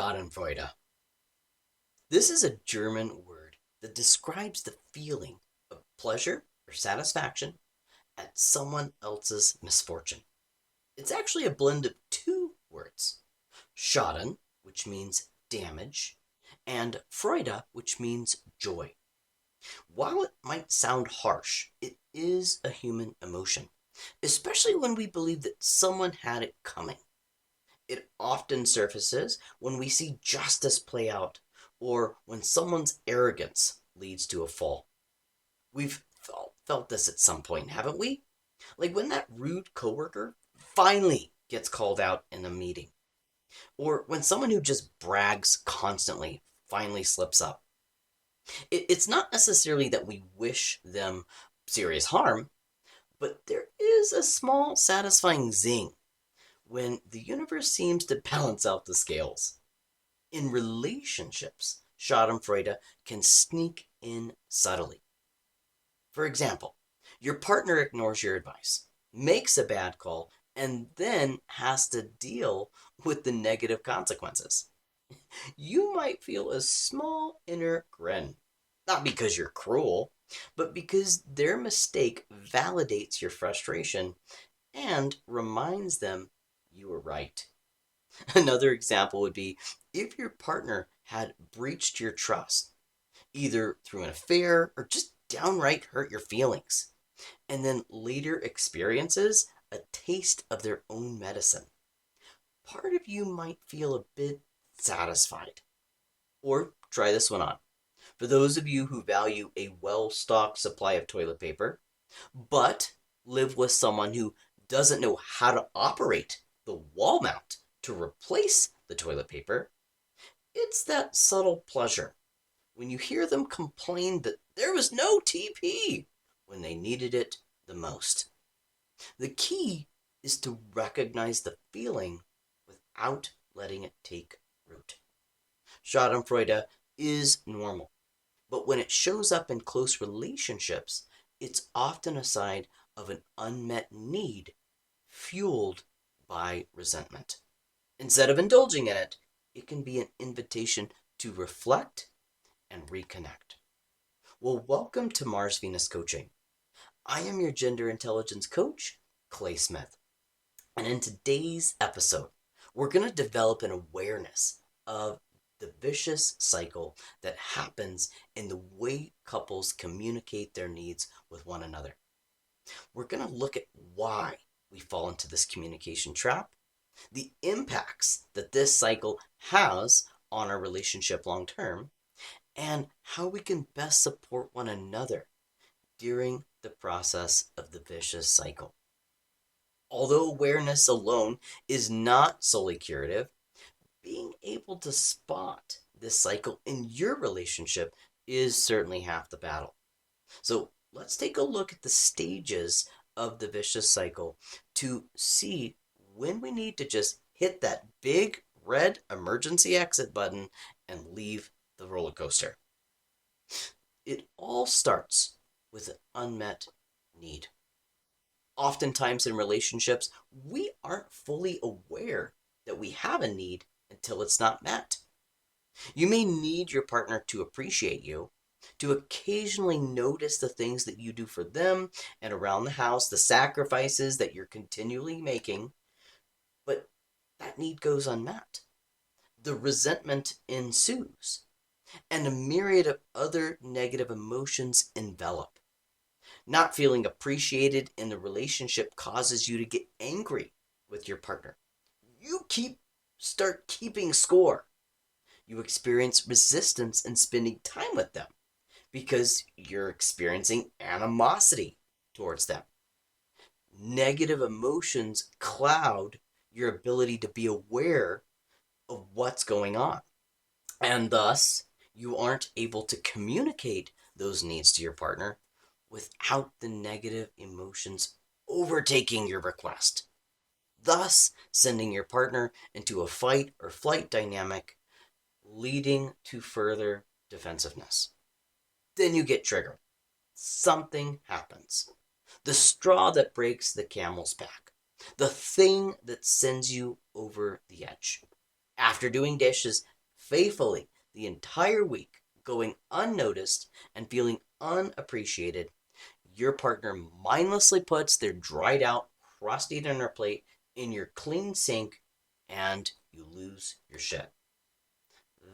Schadenfreude. This is a German word that describes the feeling of pleasure or satisfaction at someone else's misfortune. It's actually a blend of two words, Schaden, which means damage, and Freude, which means joy. While it might sound harsh, it is a human emotion, especially when we believe that someone had it coming. It often surfaces when we see justice play out or when someone's arrogance leads to a fall. We've felt this at some point, haven't we? Like when that rude coworker finally gets called out in a meeting, or when someone who just brags constantly finally slips up. It's not necessarily that we wish them serious harm, but there is a small satisfying zing when the universe seems to balance out the scales. In relationships, Schadenfreude can sneak in subtly. For example, your partner ignores your advice, makes a bad call, and then has to deal with the negative consequences. You might feel a small inner grin, not because you're cruel, but because their mistake validates your frustration and reminds them you were right. Another example would be if your partner had breached your trust, either through an affair or just downright hurt your feelings, and then later experiences a taste of their own medicine. Part of you might feel a bit satisfied. Or try this one on. For those of you who value a well stocked supply of toilet paper, but live with someone who doesn't know how to operate the wall mount to replace the toilet paper, it's that subtle pleasure when you hear them complain that there was no TP when they needed it the most. The key is to recognize the feeling without letting it take root. Schadenfreude is normal, but when it shows up in close relationships, it's often a sign of an unmet need fueled by resentment. Instead of indulging in it, it can be an invitation to reflect and reconnect. Well, welcome to Mars Venus Coaching. I am your gender intelligence coach, Clay Smith. And in today's episode, we're going to develop an awareness of the vicious cycle that happens in the way couples communicate their needs with one another. We're going to look at why we fall into this communication trap, the impacts that this cycle has on our relationship long term, and how we can best support one another during the process of the vicious cycle. Although awareness alone is not solely curative, being able to spot this cycle in your relationship is certainly half the battle. So let's take a look at the stages of the vicious cycle to see when we need to just hit that big red emergency exit button and leave the roller coaster. It all starts with an unmet need. Oftentimes in relationships, we aren't fully aware that we have a need until it's not met. You may need your partner to appreciate you, to occasionally notice the things that you do for them and around the house, the sacrifices that you're continually making, but that need goes unmet. The resentment ensues, and a myriad of other negative emotions envelop. Not feeling appreciated in the relationship causes you to get angry with your partner. You start keeping score. You experience resistance in spending time with them because you're experiencing animosity towards them. Negative emotions cloud your ability to be aware of what's going on. And thus, you aren't able to communicate those needs to your partner without the negative emotions overtaking your request, thus sending your partner into a fight or flight dynamic, leading to further defensiveness. Then you get triggered. Something happens. The straw that breaks the camel's back. The thing that sends you over the edge. After doing dishes, faithfully the entire week, going unnoticed and feeling unappreciated, your partner mindlessly puts their dried out, crusty dinner plate in your clean sink and you lose your shit.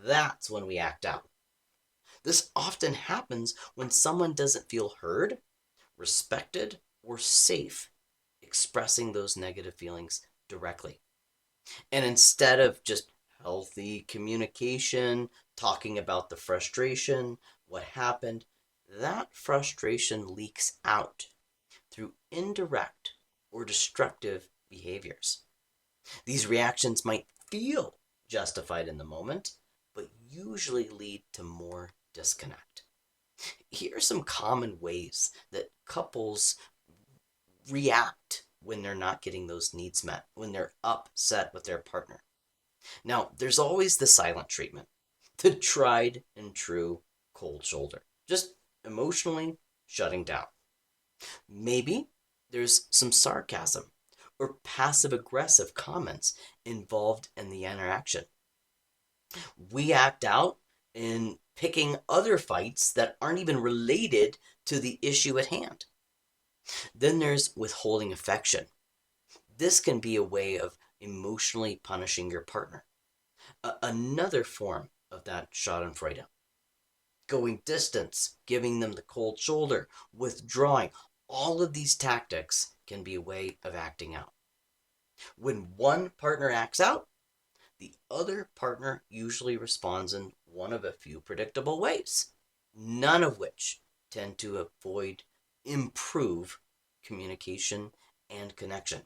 That's when we act out. This often happens when someone doesn't feel heard, respected, or safe expressing those negative feelings directly. And instead of just healthy communication, talking about the frustration, what happened, that frustration leaks out through indirect or destructive behaviors. These reactions might feel justified in the moment, but usually lead to more disconnect. Here are some common ways that couples react when they're not getting those needs met, when they're upset with their partner. Now, there's always the silent treatment, the tried and true cold shoulder, just emotionally shutting down. Maybe there's some sarcasm or passive aggressive comments involved in the interaction. We act out in picking other fights that aren't even related to the issue at hand. Then there's withholding affection. This can be a way of emotionally punishing your partner. Another form of that Schadenfreude. Going distance, giving them the cold shoulder, withdrawing. All of these tactics can be a way of acting out. When one partner acts out, the other partner usually responds in one of a few predictable ways, none of which tend to improve communication and connection.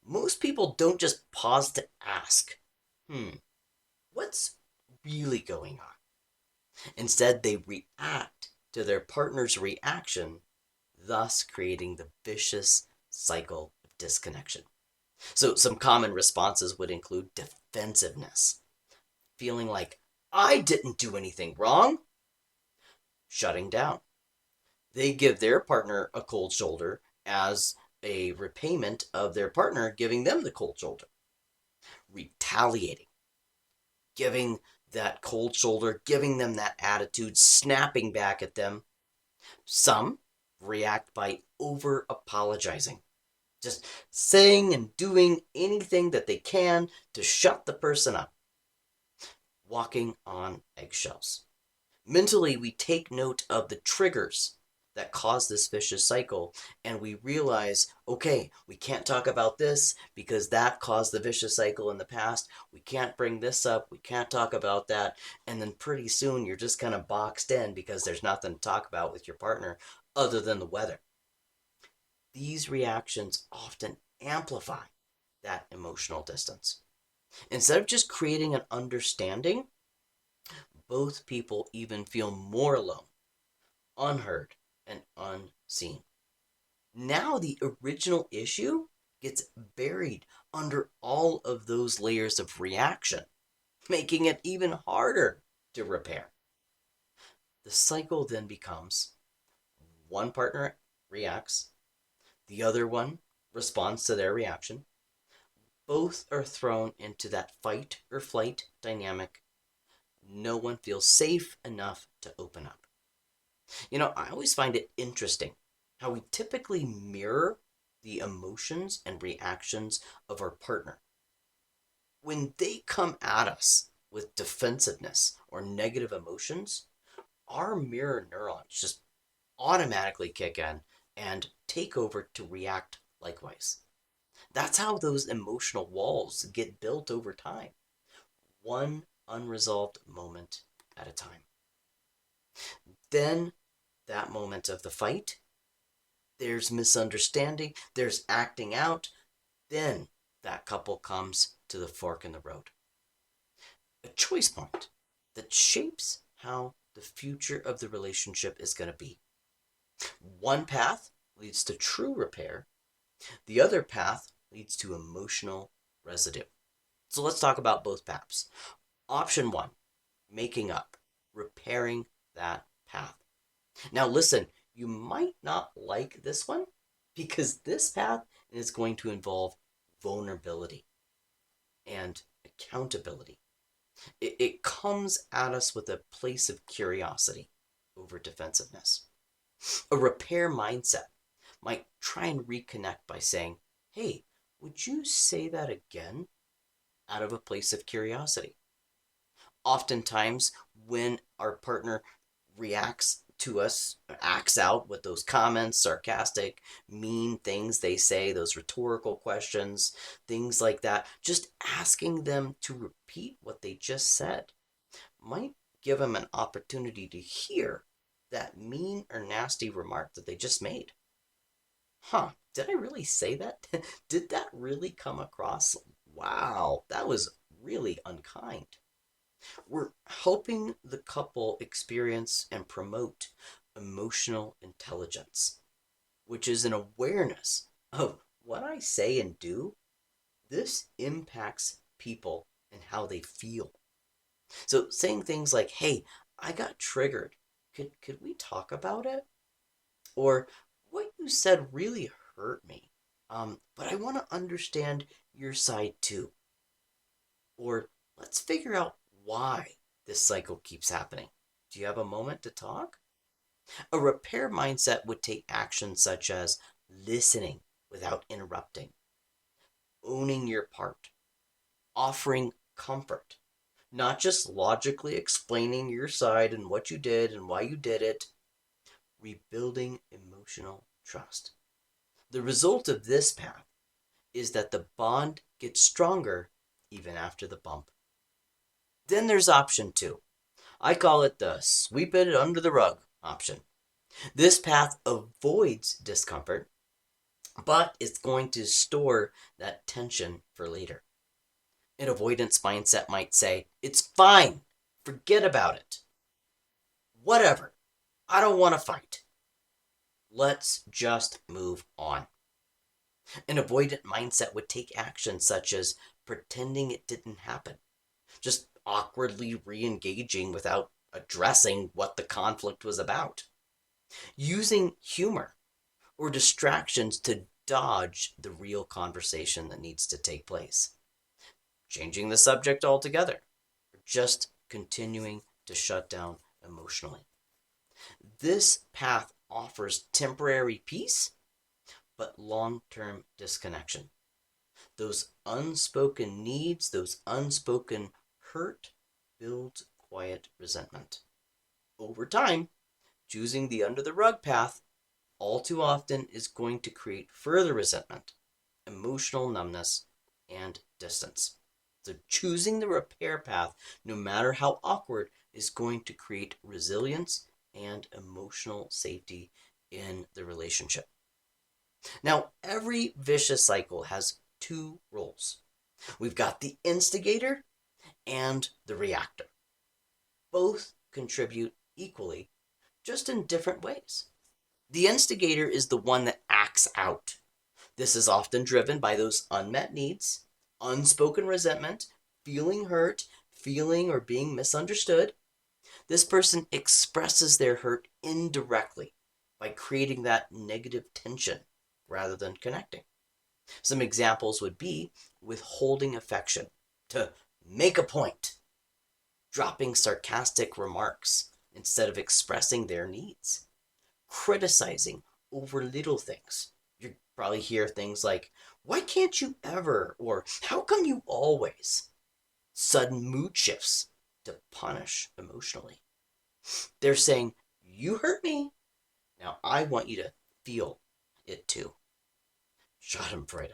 Most people don't just pause to ask, what's really going on? Instead, they react to their partner's reaction, thus creating the vicious cycle of disconnection. So some common responses would include defensiveness, feeling like I didn't do anything wrong, shutting down. They give their partner a cold shoulder as a repayment of their partner giving them the cold shoulder. Retaliating, giving that cold shoulder, giving them that attitude, snapping back at them. Some react by over apologizing, just saying and doing anything that they can to shut the person up. Walking on eggshells. Mentally, we take note of the triggers that cause this vicious cycle, and we realize, okay, we can't talk about this because that caused the vicious cycle in the past. We can't bring this up. We can't talk about that. And then pretty soon you're just kind of boxed in because there's nothing to talk about with your partner other than the weather. These reactions often amplify that emotional distance. Instead of just creating an understanding, both people even feel more alone, unheard, and unseen. Now the original issue gets buried under all of those layers of reaction, making it even harder to repair. The cycle then becomes one partner reacts, the other one responds to their reaction. Both are thrown into that fight or flight dynamic. No one feels safe enough to open up. I always find it interesting how we typically mirror the emotions and reactions of our partner. When they come at us with defensiveness or negative emotions, our mirror neurons just automatically kick in and take over to react likewise. That's how those emotional walls get built over time, one unresolved moment at a time. Then, that moment of the fight, there's misunderstanding, there's acting out, then that couple comes to the fork in the road. A choice point that shapes how the future of the relationship is going to be. One path leads to true repair, the other path leads to emotional residue. So let's talk about both paths. Option 1, making up, repairing that path. Now listen, you might not like this one because this path is going to involve vulnerability and accountability. It comes at us with a place of curiosity over defensiveness. A repair mindset might try and reconnect by saying, hey, would you say that again? Out of a place of curiosity. Oftentimes, when our partner reacts to us, acts out with those comments, sarcastic, mean things they say, those rhetorical questions, things like that, just asking them to repeat what they just said might give them an opportunity to hear that mean or nasty remark that they just made. Huh, did I really say that? Did that really come across? Wow, that was really unkind. We're helping the couple experience and promote emotional intelligence, which is an awareness of what I say and do. This impacts people and how they feel. So saying things like, hey, I got triggered. Could we talk about it? Or what you said really hurt me. But I want to understand your side too. Or let's figure out why this cycle keeps happening. Do you have a moment to talk? A repair mindset would take action such as listening without interrupting, owning your part, offering comfort, not just logically explaining your side and what you did and why you did it, rebuilding emotional trust. The result of this path is that the bond gets stronger even after the bump. Then there's option two. I call it the sweep it under the rug option. This path avoids discomfort, but it's going to store that tension for later. An avoidance mindset might say, it's fine, forget about it. Whatever, I don't want to fight. Let's just move on. An avoidant mindset would take action such as pretending it didn't happen, just awkwardly re engaging without addressing what the conflict was about, using humor or distractions to dodge the real conversation that needs to take place, changing the subject altogether, or just continuing to shut down emotionally. This path offers temporary peace, but long term disconnection. Those unspoken needs, those unspoken hurt, builds quiet resentment. Over time, choosing the under the rug path all too often is going to create further resentment, emotional numbness, and distance. So choosing the repair path, no matter how awkward, is going to create resilience and emotional safety in the relationship. Now, every vicious cycle has two roles. We've got the instigator and the reactor. Both contribute equally, just in different ways. The instigator is the one that acts out. This is often driven by those unmet needs, unspoken resentment, feeling hurt, feeling or being misunderstood. This person expresses their hurt indirectly by creating that negative tension rather than connecting. Some examples would be withholding affection to make a point, dropping sarcastic remarks instead of expressing their needs, criticizing over little things. You probably hear things like, why can't you ever? Or how come you always? Sudden mood shifts to punish emotionally. They're saying, you hurt me. Now I want you to feel it too. Schadenfreude.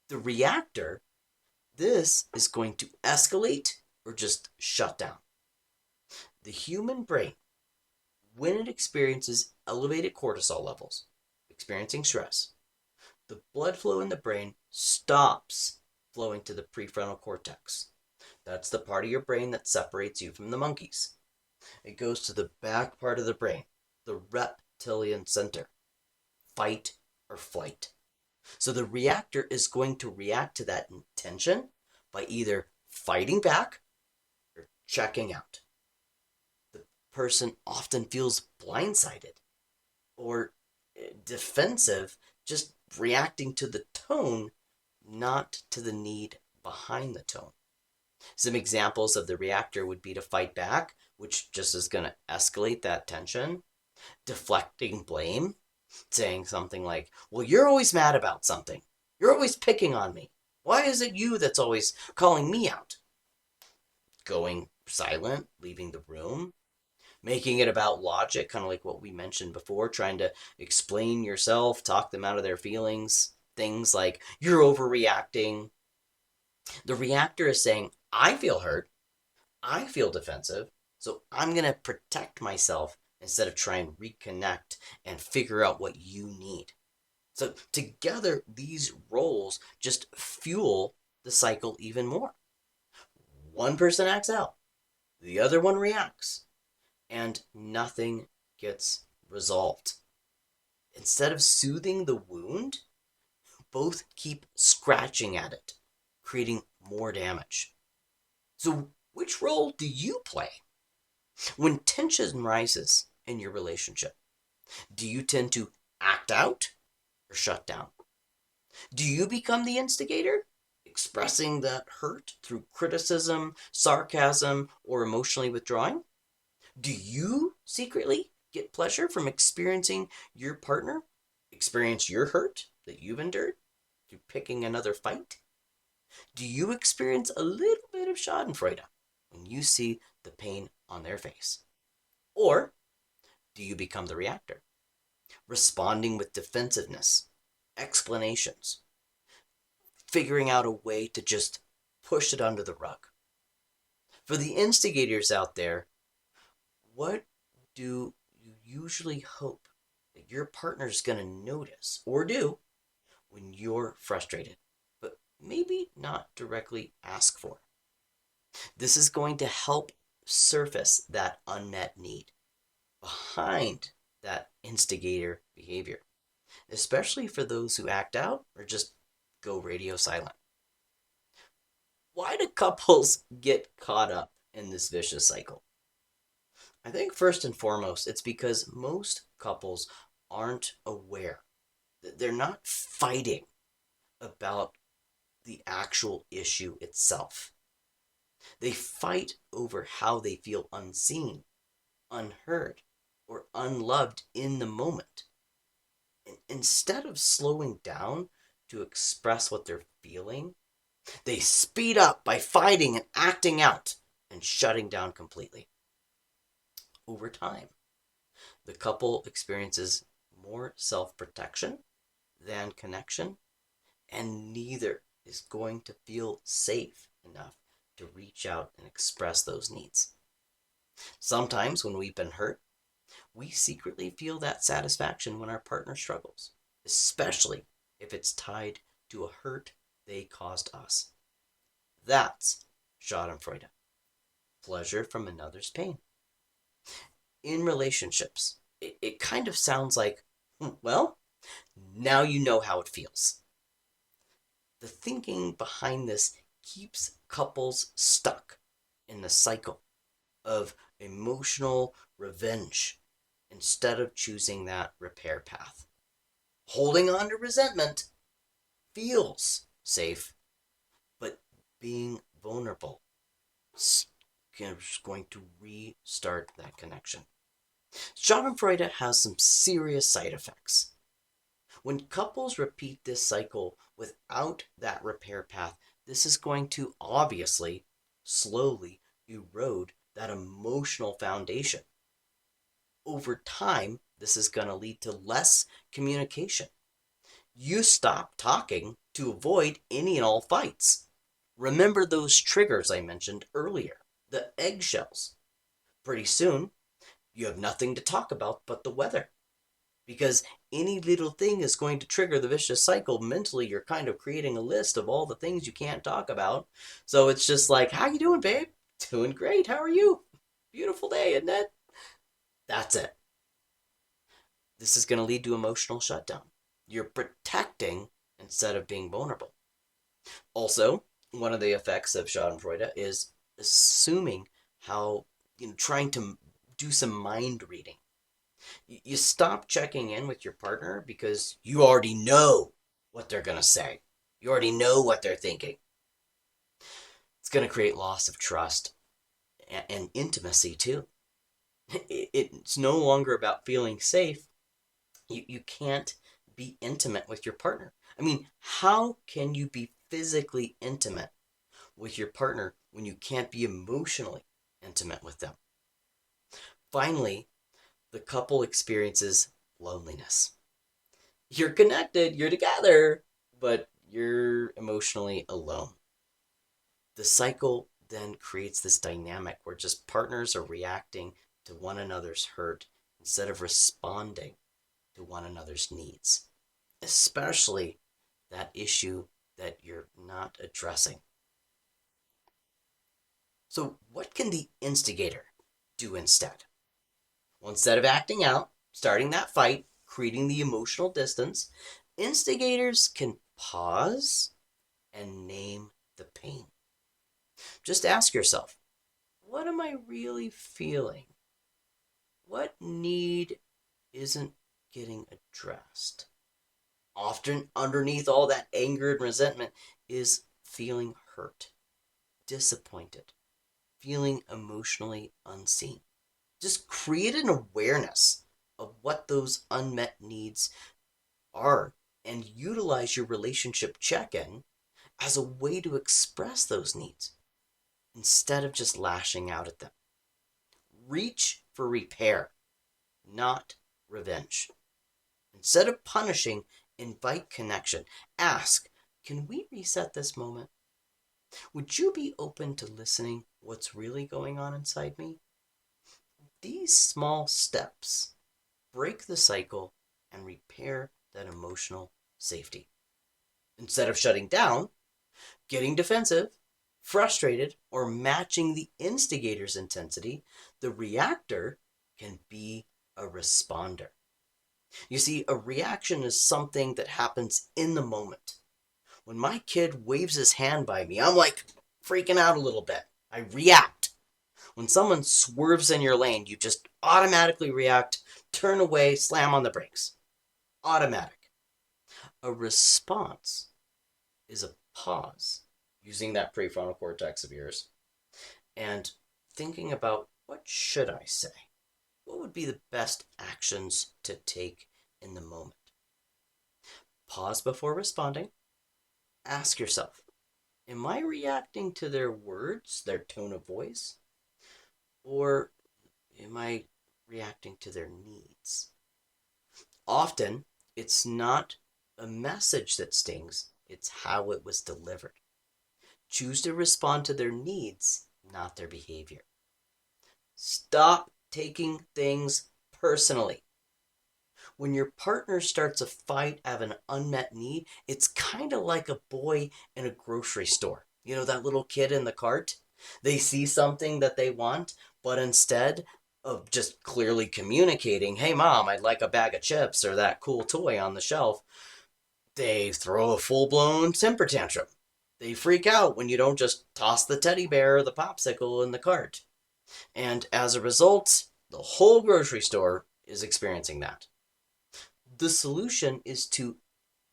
The reactor, this is going to escalate or just shut down. The human brain, when it experiences elevated cortisol levels, experiencing stress, the blood flow in the brain stops flowing to the prefrontal cortex. That's the part of your brain that separates you from the monkeys. It goes to the back part of the brain, the reptilian center, fight or flight. So the reactor is going to react to that tension by either fighting back or checking out. The person often feels blindsided or defensive, just reacting to the tone, not to the need behind the tone. Some examples of the reactor would be to fight back, which just is going to escalate that tension, deflecting blame, saying something like, well, you're always mad about something. You're always picking on me. Why is it you that's always calling me out? Going silent, leaving the room, making it about logic, kind of like what we mentioned before, trying to explain yourself, talk them out of their feelings. Things like, you're overreacting. The reactor is saying, I feel hurt. I feel defensive. So I'm going to protect myself instead of try and reconnect and figure out what you need. So together, these roles just fuel the cycle even more. One person acts out, the other one reacts, and nothing gets resolved. Instead of soothing the wound, both keep scratching at it, creating more damage. So, which role do you play? When tension rises in your relationship, do you tend to act out or shut down? Do you become the instigator, expressing that hurt through criticism, sarcasm, or emotionally withdrawing? Do you secretly get pleasure from experiencing your partner experience your hurt that you've endured through picking another fight? Do you experience a little bit of Schadenfreude when you see the pain on their face? Or do you become the reactor, responding with defensiveness, explanations, figuring out a way to just push it under the rug? For the instigators out there, what do you usually hope that your partner's going to notice or do when you're frustrated, but maybe not directly ask for? This is going to help surface that unmet need behind that instigator behavior, especially for those who act out or just go radio silent. Why do couples get caught up in this vicious cycle? I think first and foremost, it's because most couples aren't aware that they're not fighting about the actual issue itself. They fight over how they feel unseen, unheard, or unloved in the moment. Instead of slowing down to express what they're feeling, they speed up by fighting and acting out and shutting down completely. Over time, the couple experiences more self-protection than connection, and neither is going to feel safe enough to reach out and express those needs. Sometimes when we've been hurt, we secretly feel that satisfaction when our partner struggles, especially if it's tied to a hurt they caused us. That's Schadenfreude, pleasure from another's pain. In relationships, it kind of sounds like, well, now you know how it feels. The thinking behind this keeps couples stuck in the cycle of emotional revenge instead of choosing that repair path. Holding on to resentment feels safe, but being vulnerable is going to restart that connection. Schadenfreude has some serious side effects. When couples repeat this cycle without that repair path, this is going to obviously slowly erode that emotional foundation. Over time, this is going to lead to less communication. You stop talking to avoid any and all fights. Remember those triggers I mentioned earlier, the eggshells. Pretty soon, you have nothing to talk about but the weather. Because any little thing is going to trigger the vicious cycle. Mentally, you're kind of creating a list of all the things you can't talk about. So it's just like, how you doing, babe? Doing great. How are you? Beautiful day, isn't it? That's it. This is going to lead to emotional shutdown. You're protecting instead of being vulnerable. Also, one of the effects of Schadenfreude is assuming how, trying to do some mind reading. You stop checking in with your partner because you already know what they're going to say. You already know what they're thinking. It's going to create loss of trust and intimacy too. It's no longer about feeling safe. You can't be intimate with your partner. I mean, how can you be physically intimate with your partner when you can't be emotionally intimate with them? Finally, the couple experiences loneliness. You're connected, you're together, but you're emotionally alone. The cycle then creates this dynamic where just partners are reacting to one another's hurt instead of responding to one another's needs, especially that issue that you're not addressing. So, what can the instigator do instead? Well, instead of acting out, starting that fight, creating the emotional distance, instigators can pause and name the pain. Just ask yourself, what am I really feeling? What need isn't getting addressed? Often underneath all that anger and resentment is feeling hurt, disappointed, feeling emotionally unseen. Just create an awareness of what those unmet needs are and utilize your relationship check in as a way to express those needs instead of just lashing out at them. Reach for repair, not revenge. Instead of punishing, invite connection. Ask, can we reset this moment? Would you be open to listening what's really going on inside me? These small steps break the cycle and repair that emotional safety. Instead of shutting down, getting defensive, frustrated, or matching the instigator's intensity, the reactor can be a responder. You see, a reaction is something that happens in the moment. When my kid waves his hand by me, I'm like freaking out a little bit. I react. When someone swerves in your lane, you just automatically react, turn away, slam on the brakes. Automatic. A response is a pause, using that prefrontal cortex of yours, and thinking about, what should I say? What would be the best actions to take in the moment? Pause before responding. Ask yourself, am I reacting to their words, their tone of voice? Or am I reacting to their needs? Often, it's not a message that stings, it's how it was delivered. Choose to respond to their needs, not their behavior. Stop taking things personally. When your partner starts a fight out of an unmet need, it's kind of like a boy in a grocery store. You know, that little kid in the cart? They see something that they want, but instead of just clearly communicating, hey mom, I'd like a bag of chips or that cool toy on the shelf, they throw a full-blown temper tantrum. They freak out when you don't just toss the teddy bear or the popsicle in the cart. And as a result, the whole grocery store is experiencing that. The solution is to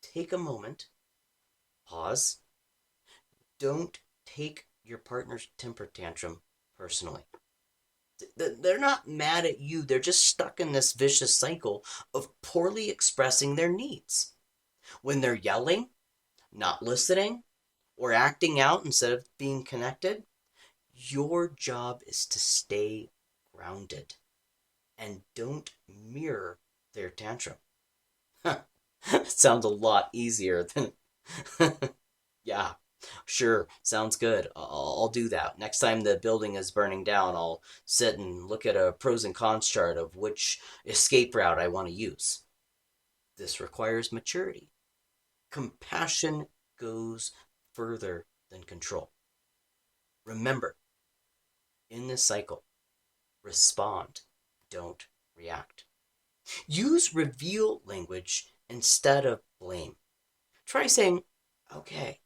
take a moment, pause, don't take your partner's temper tantrum personally. They're not mad at you, they're just stuck in this vicious cycle of poorly expressing their needs. When they're yelling, not listening, or acting out instead of being connected, your job is to stay grounded and don't mirror their tantrum. It sounds a lot easier than. Yeah, sure, sounds good. I'll do that. Next time the building is burning down, I'll sit and look at a pros and cons chart of which escape route I want to use. This requires maturity. Compassion goes further than control. Remember, in this cycle, respond, don't react. Use reveal language instead of blame. Try saying, okay,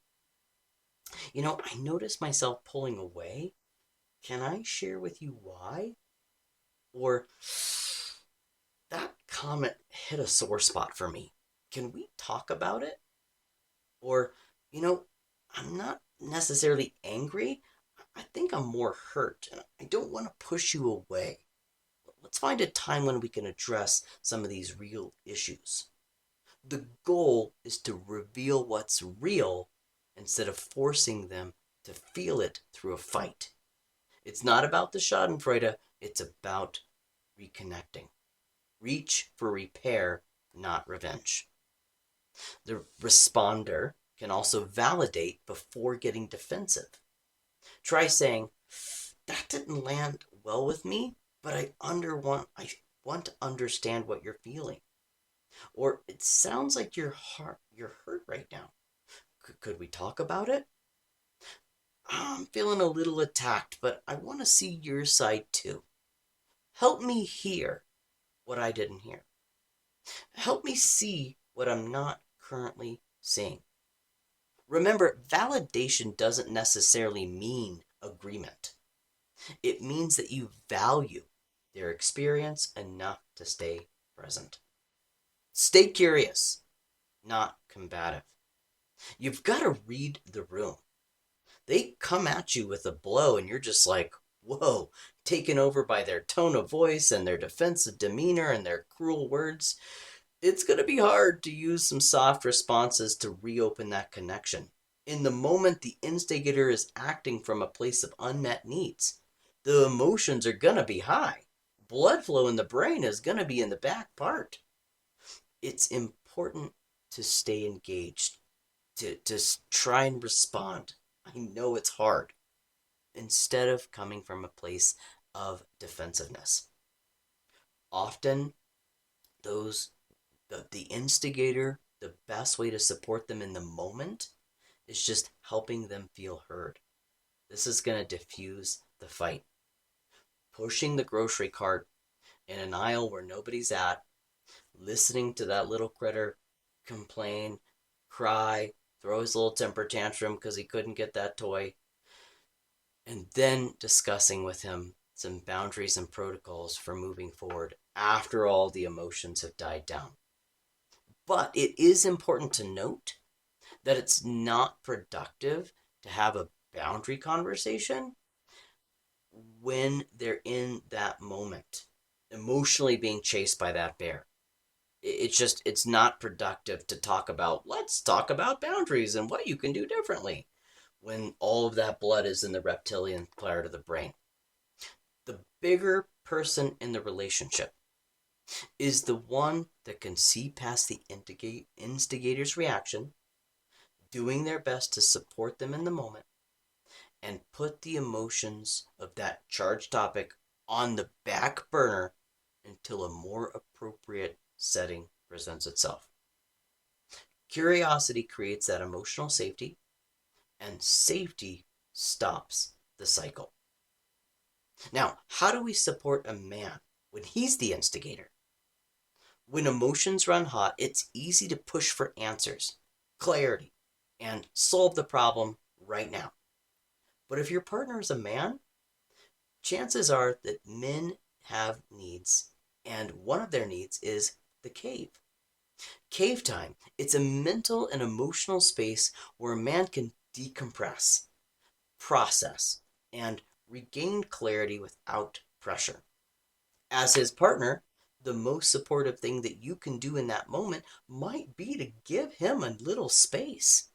I notice myself pulling away. Can I share with you why? Or, that comment hit a sore spot for me. Can we talk about it? Or, I'm not necessarily angry. I think I'm more hurt and I don't want to push you away. Let's find a time when we can address some of these real issues. The goal is to reveal what's real instead of forcing them to feel it through a fight. It's not about the Schadenfreude, it's about reconnecting. Reach for repair, not revenge. The responder can also validate before getting defensive. Try saying, that didn't land well with me, but I want to understand what you're feeling. Or it sounds like you're hurt right now. Could we talk about it? I'm feeling a little attacked, but I want to see your side too. Help me hear what I didn't hear. Help me see what I'm not currently seeing. Remember, validation doesn't necessarily mean agreement. It means that you value their experience enough to stay present. Stay curious, not combative. You've got to read the room. They come at you with a blow and you're just like, whoa, taken over by their tone of voice and their defensive demeanor and their cruel words. It's going to be hard to use some soft responses to reopen that connection. In the moment, the instigator is acting from a place of unmet needs. The emotions are going to be high. Blood flow in the brain is going to be in the back part. It's important to stay engaged, to try and respond. I know it's hard, instead of coming from a place of defensiveness. Often, the instigator, the best way to support them in the moment is just helping them feel heard. This is going to diffuse the fight. Pushing the grocery cart in an aisle where nobody's at, listening to that little critter complain, cry, throw his little temper tantrum because he couldn't get that toy, and then discussing with him some boundaries and protocols for moving forward after all the emotions have died down. But it is important to note that it's not productive to have a boundary conversation when they're in that moment, emotionally being chased by that bear. It's not productive to let's talk about boundaries and what you can do differently when all of that blood is in the reptilian part of the brain. The bigger person in the relationship is the one that can see past the instigator's reaction, doing their best to support them in the moment, and put the emotions of that charged topic on the back burner until a more appropriate setting presents itself. Curiosity creates that emotional safety, and safety stops the cycle. Now, how do we support a man when he's the instigator? When emotions run hot, it's easy to push for answers, clarity, and solve the problem right now. But if your partner is a man, chances are that men have needs, and one of their needs is the cave. Cave time, it's a mental and emotional space where a man can decompress, process, and regain clarity without pressure. As his partner, the most supportive thing that you can do in that moment might be to give him a little space.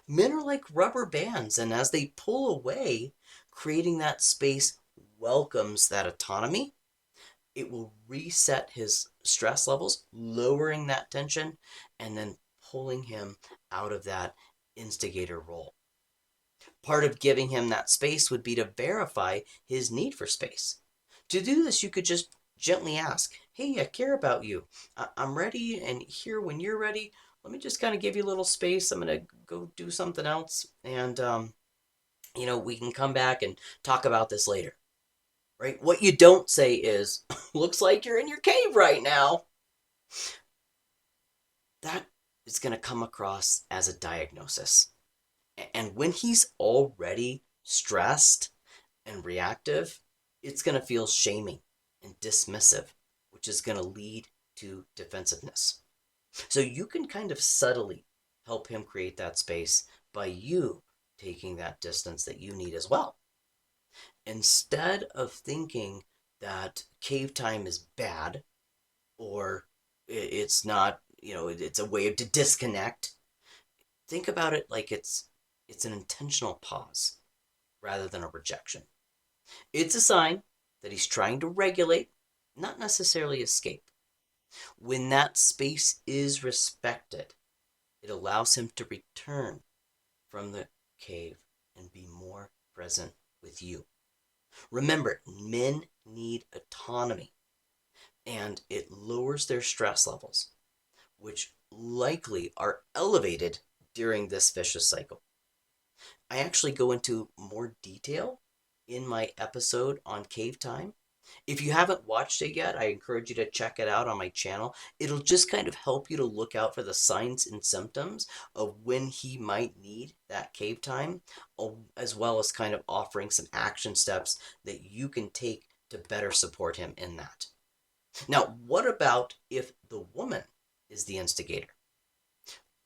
Men are like rubber bands, and as they pull away, creating that space welcomes that autonomy. It will reset his stress levels, lowering that tension, and then pulling him out of that instigator role. Part of giving him that space would be to verify his need for space. To do this, you could just gently ask, hey, I care about you. I'm ready and here when you're ready. Let me just kind of give you a little space. I'm going to go do something else. And, we can come back and talk about this later. Right? What you don't say is, looks like you're in your cave right now. That is going to come across as a diagnosis. And when he's already stressed and reactive, it's going to feel shaming and dismissive, which is going to lead to defensiveness. So you can kind of subtly help him create that space by you taking that distance that you need as well. Instead of thinking that cave time is bad or it's not, it's a way to disconnect, think about it like it's an intentional pause rather than a rejection. It's a sign that he's trying to regulate, not necessarily escape. When that space is respected, it allows him to return from the cave and be more present with you. Remember, men need autonomy, and it lowers their stress levels, which likely are elevated during this vicious cycle. I actually go into more detail in my episode on cave time. If you haven't watched it yet, I encourage you to check it out on my channel. It'll just kind of help you to look out for the signs and symptoms of when he might need that cave time, as well as kind of offering some action steps that you can take to better support him in that. Now, what about if the woman is the instigator?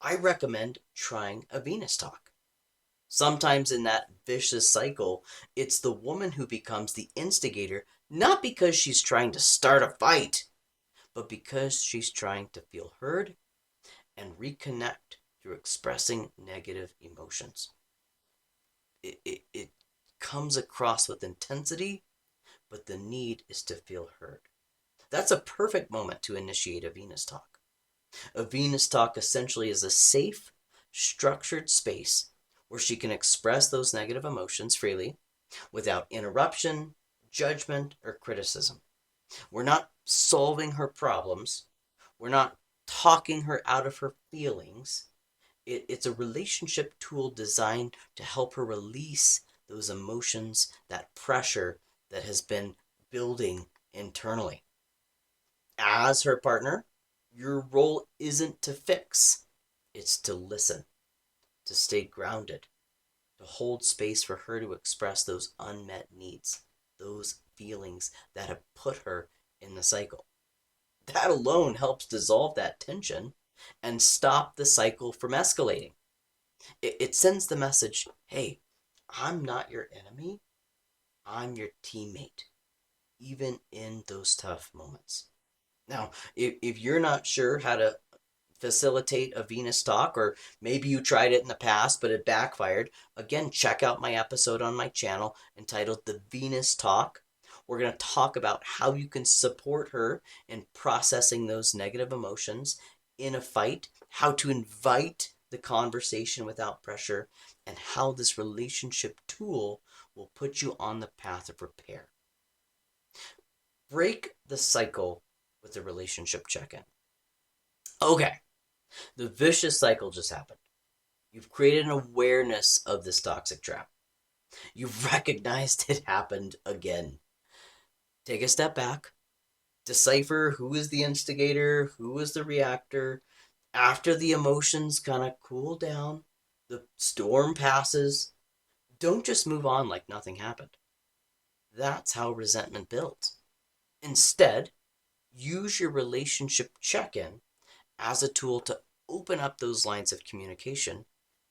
I recommend trying a Venus talk. Sometimes in that vicious cycle, it's the woman who becomes the instigator, not because she's trying to start a fight, but because she's trying to feel heard and reconnect through expressing negative emotions. It comes across with intensity, but the need is to feel heard. That's a perfect moment to initiate a Venus talk. A Venus talk essentially is a safe, structured space where she can express those negative emotions freely without interruption, judgment, or criticism. We're not solving her problems. We're not talking her out of her feelings. It's a relationship tool designed to help her release those emotions, that pressure that has been building internally. As her partner, your role isn't to fix, it's to listen, to stay grounded, to hold space for her to express those unmet needs, those feelings that have put her in the cycle. That alone helps dissolve that tension and stop the cycle from escalating. It sends the message, hey, I'm not your enemy, I'm your teammate, even in those tough moments. Now, if you're not sure how to facilitate a Venus talk, or maybe you tried it in the past but it backfired, again, check out my episode on my channel entitled The Venus Talk. We're going to talk about how you can support her in processing those negative emotions in a fight, how to invite the conversation without pressure, and how this relationship tool will put you on the path of repair. Break the cycle with the relationship check-in. Okay, the vicious cycle just happened. You've created an awareness of this toxic trap. You've recognized it happened again. Take a step back. Decipher who is the instigator, who is the reactor. After the emotions kind of cool down, the storm passes, don't just move on like nothing happened. That's how resentment builds. Instead, use your relationship check-in as a tool to open up those lines of communication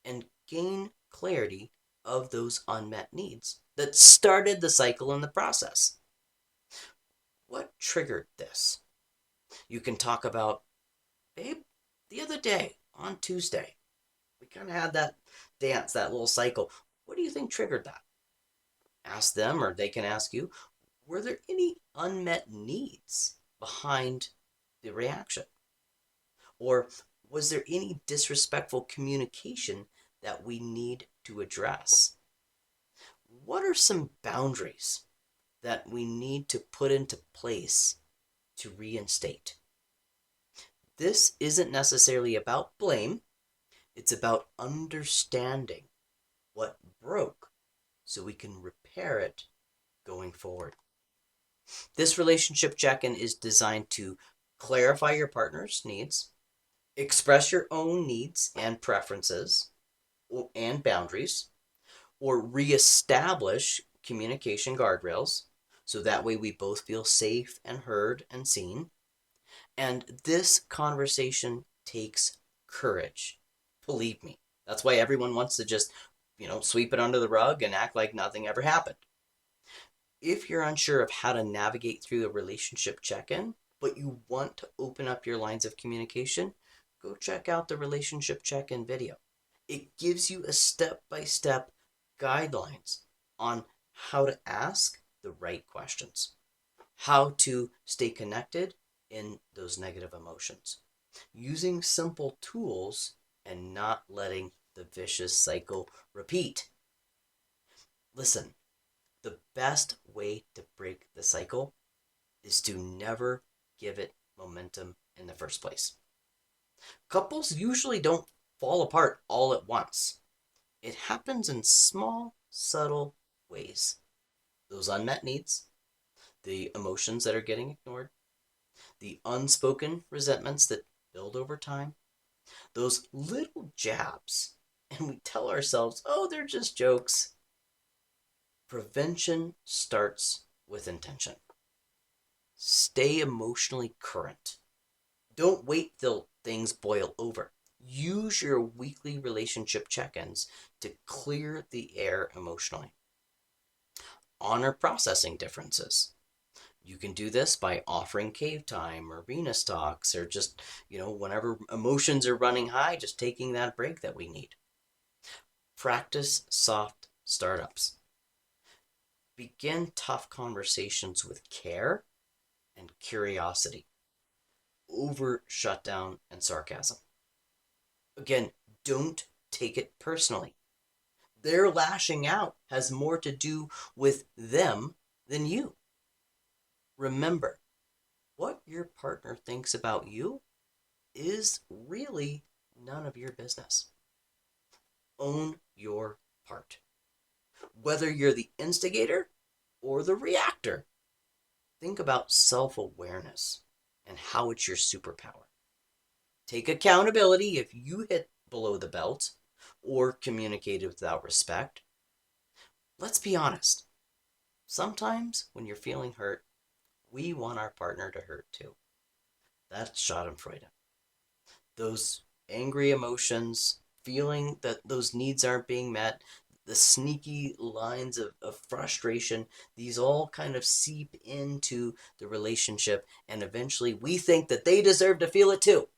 and gain clarity of those unmet needs that started the cycle in the process. What triggered this? You can talk about, babe, the other day on Tuesday, we kind of had that dance, that little cycle. What do you think triggered that? Ask them, or they can ask you, were there any unmet needs behind the reaction? Or was there any disrespectful communication that we need to address? What are some boundaries that we need to put into place to reinstate? This isn't necessarily about blame. It's about understanding what broke so we can repair it going forward. This relationship check-in is designed to clarify your partner's needs, express your own needs and preferences and boundaries, or reestablish communication guardrails so that way we both feel safe and heard and seen. And this conversation takes courage. Believe me. That's why everyone wants to just, sweep it under the rug and act like nothing ever happened. If you're unsure of how to navigate through the relationship check-in, but you want to open up your lines of communication, go check out the relationship check-in video. It gives you a step-by-step guidelines on how to ask the right questions, how to stay connected in those negative emotions, using simple tools and not letting the vicious cycle repeat. Listen, the best way to break the cycle is to never give it momentum in the first place. Couples usually don't fall apart all at once. It happens in small, subtle ways. Those unmet needs, the emotions that are getting ignored, the unspoken resentments that build over time, those little jabs, and we tell ourselves, oh, they're just jokes. Prevention starts with intention. Stay emotionally current. Don't wait till things boil over. Use your weekly relationship check-ins to clear the air emotionally. Honor processing differences. You can do this by offering cave time or Venus talks, or just, whenever emotions are running high, just taking that break that we need. Practice soft startups. Begin tough conversations with care and curiosity over shutdown and sarcasm. Again, don't take it personally. Their lashing out has more to do with them than you. Remember, what your partner thinks about you is really none of your business. Own your part. Whether you're the instigator or the reactor, think about self-awareness and how it's your superpower. Take accountability if you hit below the belt or communicated without respect. Let's be honest. Sometimes when you're feeling hurt, we want our partner to hurt too. That's Schadenfreude. Those angry emotions, feeling that those needs aren't being met, the sneaky lines of frustration, these all kind of seep into the relationship, and eventually we think that they deserve to feel it too.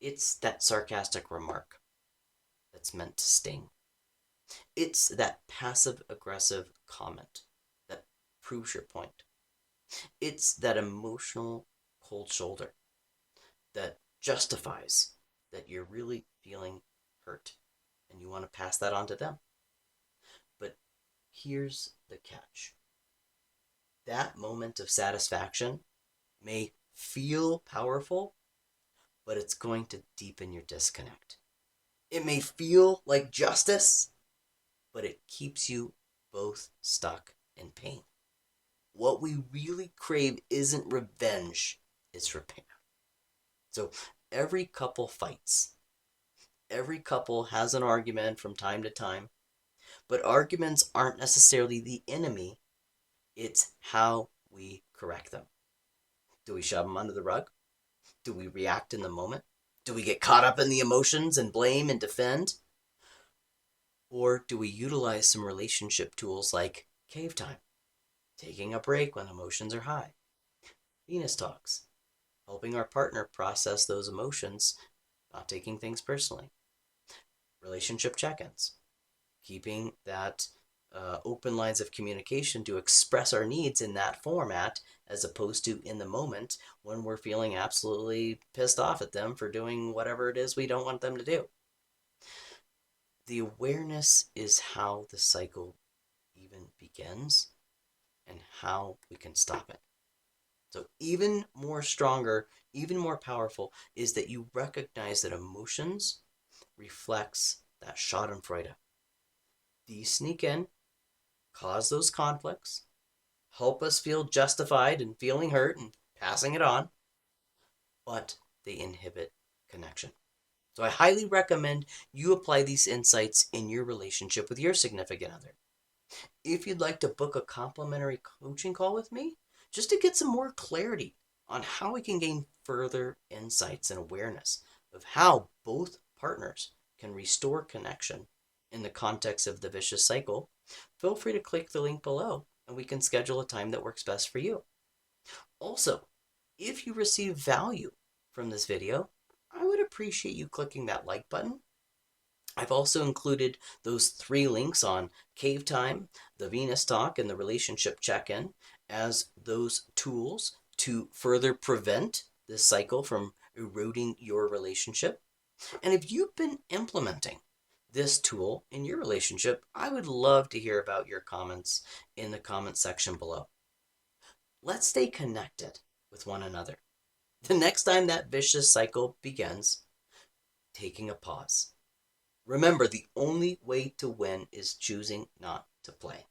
It's that sarcastic remark that's meant to sting. It's that passive-aggressive comment that proves your point. It's that emotional cold shoulder that justifies that you're really feeling hurt and you want to pass that on to them. But here's the catch. That moment of satisfaction may feel powerful, but it's going to deepen your disconnect. It may feel like justice, but it keeps you both stuck in pain. What we really crave isn't revenge, it's repair. So every couple fights. Every couple has an argument from time to time, but arguments aren't necessarily the enemy. It's how we correct them. Do we shove them under the rug? Do we react in the moment? Do we get caught up in the emotions and blame and defend? Or do we utilize some relationship tools like cave time, taking a break when emotions are high, Venus talks, helping our partner process those emotions, not taking things personally, relationship check-ins, keeping that open lines of communication to express our needs in that format, as opposed to in the moment when we're feeling absolutely pissed off at them for doing whatever it is we don't want them to do. The awareness is how the cycle even begins and how we can stop it. So even more stronger, even more powerful is that you recognize that emotions reflects that Schadenfreude. These sneak in, cause those conflicts, help us feel justified in feeling hurt and passing it on, but they inhibit connection. So I highly recommend you apply these insights in your relationship with your significant other. If you'd like to book a complimentary coaching call with me, just to get some more clarity on how we can gain further insights and awareness of how both partners can restore connection in the context of the vicious cycle, feel free to click the link below and we can schedule a time that works best for you. Also, if you receive value from this video, I would appreciate you clicking that like button. I've also included those 3 links on Cave Time, the Venus Talk, and the Relationship Check-In as those tools to further prevent this cycle from eroding your relationship. And if you've been implementing this tool in your relationship, I would love to hear about your comments in the comment section below. Let's stay connected with one another. The next time that vicious cycle begins, taking a pause. Remember, the only way to win is choosing not to play.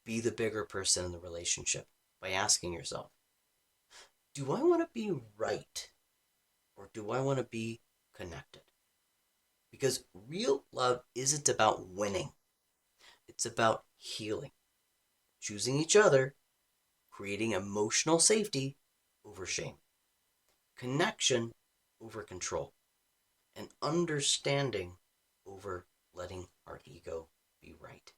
Be the bigger person in the relationship by asking yourself, do I want to be right or do I want to be connected? Because real love isn't about winning. It's about healing, choosing each other, creating emotional safety over shame, connection over control, and understanding over letting our ego be right.